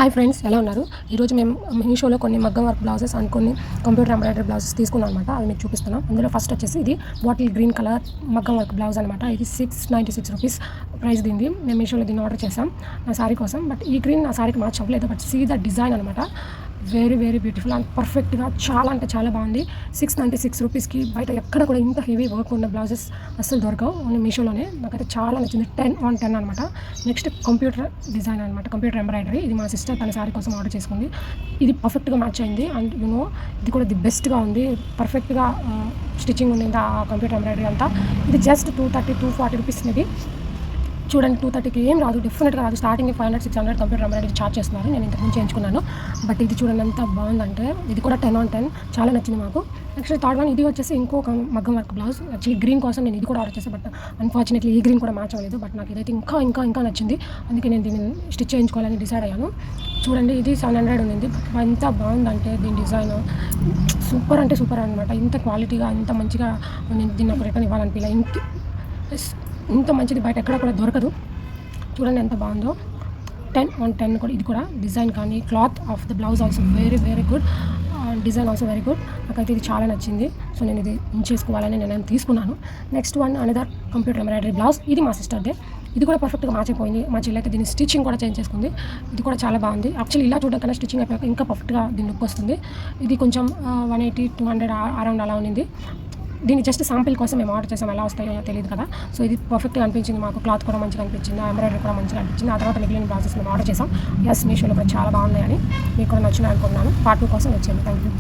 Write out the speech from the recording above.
Hi friends, ఎలా ఉన్నారు? ఈరోజు మేము మీషోలో కొన్ని మగ్గం వర్క్ బ్లౌజెస్ అండ్ కొన్ని కంప్యూటర్ ఎంబ్రాయిడరీ బ్లౌజెస్ తీసుకున్నాం అనమాట. అవి మీకు చూపిస్తున్నాం. అందులో ఫస్ట్ వచ్చేసి ఇది బాటిల్ గ్రీన్ కలర్ మగ్గం వర్క్ బ్లౌజ్ అనమాట. ఇది 696 రూపీస్ ప్రైస్ దీన్ని. మేము మీషోలో దీన్ని ఆర్డర్ చేసాం నా శారీ కోసం. బట్ ఈ గ్రీన్ నా శారీకి మ్యాచ్ అవ్వలేదు. బట్ సీ ద డిజైన్ అనమాట. వెరీ వెరీ బ్యూటిఫుల్ అండ్ పర్ఫెక్ట్గా చాలా అంటే చాలా బాగుంది. 696 రూపీస్కి బయట ఎక్కడ కూడా ఇంత హెవీ వర్క్ ఉన్న బ్లౌజెస్ అస్సలు దొరకవు. ఓన్లీ మీషోలోనే. నాకైతే చాలా నచ్చింది. 10/10 అనమాట. నెక్స్ట్ కంప్యూటర్ డిజైన్ అనమాట, కంప్యూటర్ ఎంబ్రాయిడరీ. ఇది మా సిస్టర్ తన శారీ కోసం ఆర్డర్ చేసుకుంది. ఇది పర్ఫెక్ట్గా మ్యాచ్ అయింది. అండ్ యూనో ఇది కూడా ది బెస్ట్గా ఉంది. పర్ఫెక్ట్గా స్టిచ్చింగ్ ఉంది ఆ కంప్యూటర్ ఎంబ్రాయిడరీ అంతా. ఇది జస్ట్ 240 రూపీస్ ఇది. చూడండి, 230కి ఏం రాదు, డెఫినెట్గా రాదు. స్టార్టింగ్ 500-600 కంప్యూటర్ ఎంబ్రాయిడరీ చార్జ్ చేస్తున్నారు. నేను ఇంతకు ముందు చేయించుకున్నాను. బట్ ఇది చూడండి ఎంత బాగుందంటే. ఇది కూడా 10/10 చాలా నచ్చింది మాకు. నెక్స్ట్ థర్డ్ వన్, ఇది వచ్చేసి ఇంకొక మగ్గం వర్క్ బ్లౌజ్. యాక్చువల్లీ గ్రీన్ కోసం నేను ఇది కూడా ఆర్డర్ చేశాను. బట్ అన్ఫార్చునేట్లీ ఈ గ్రీన్ కూడా మ్యాచ్ అవ్వలేదు. బట్ నాకు ఇదైతే ఇంకా నచ్చింది. అందుకే నేను దీన్ని స్టిచ్ చేయించుకోవాలని డిసైడ్ అయ్యాను. చూడండి, ఇది 700 ఉంది. ఎంత బాగుందంటే దీని డిజైన్ సూపర్ అంటే సూపర్ అనమాట. ఇంత క్వాలిటీగా ఇంత మంచిగా నేను దీన్ని ఒక రిటర్న్ ఇవ్వాలనిపించలే. ఇంత మంచిది బయట ఎక్కడ కూడా దొరకదు. చూడండి ఎంత బాగుందో. 10/10 కూడా. ఇది కూడా డిజైన్ కానీ cloth of the blouse also very very good. Design also very good. నాకైతే ఇది చాలా నచ్చింది. సో నేను ఇది చేసుకోవాలని నేను తీసుకున్నాను. Next one another computer embroidery blouse. ఇది మా సిస్టర్దే. ఇది కూడా పర్ఫెక్ట్గా మ్యాచ్ అయిపోయింది. మా చెల్లి అయితే దీన్ని స్టిచ్చింగ్ కూడా చేంజ్ చేసుకుంది. ఇది కూడా చాలా బాగుంది. యాక్చువల్లీ ఇలా చూడడం కన్నా స్టిచ్చింగ్ అయిపోయాక ఇంకా పర్ఫెక్ట్గా దీని లుక్ వస్తుంది. ఇది కొంచెం 180-200 అరౌండ్ అలా ఉంది. దీన్ని జస్ట్ శాంపిల్ కోసం మేము ఆర్డర్ చేసాం. ఎలా వస్తాయో తెలియదు కదా. సో ఇది పర్ఫెక్ట్గా అనిపించింది మాకు. క్లాత్ కూడా మంచిగా అనిపించింది, ఎంబ్రాయిడరీ కూడా మంచిగా అనిపించింది. ఆ తర్వాత మిగిలిన బ్లౌజెస్ మేము ఆర్డర్ చేసాం. మీషోలో కూడా చాలా బాగున్నాయని మీకు కూడా నచ్చినాయి అనుకుంటున్నాను. పార్ట్ 2 కోసం వచ్చేయండి. Thank you.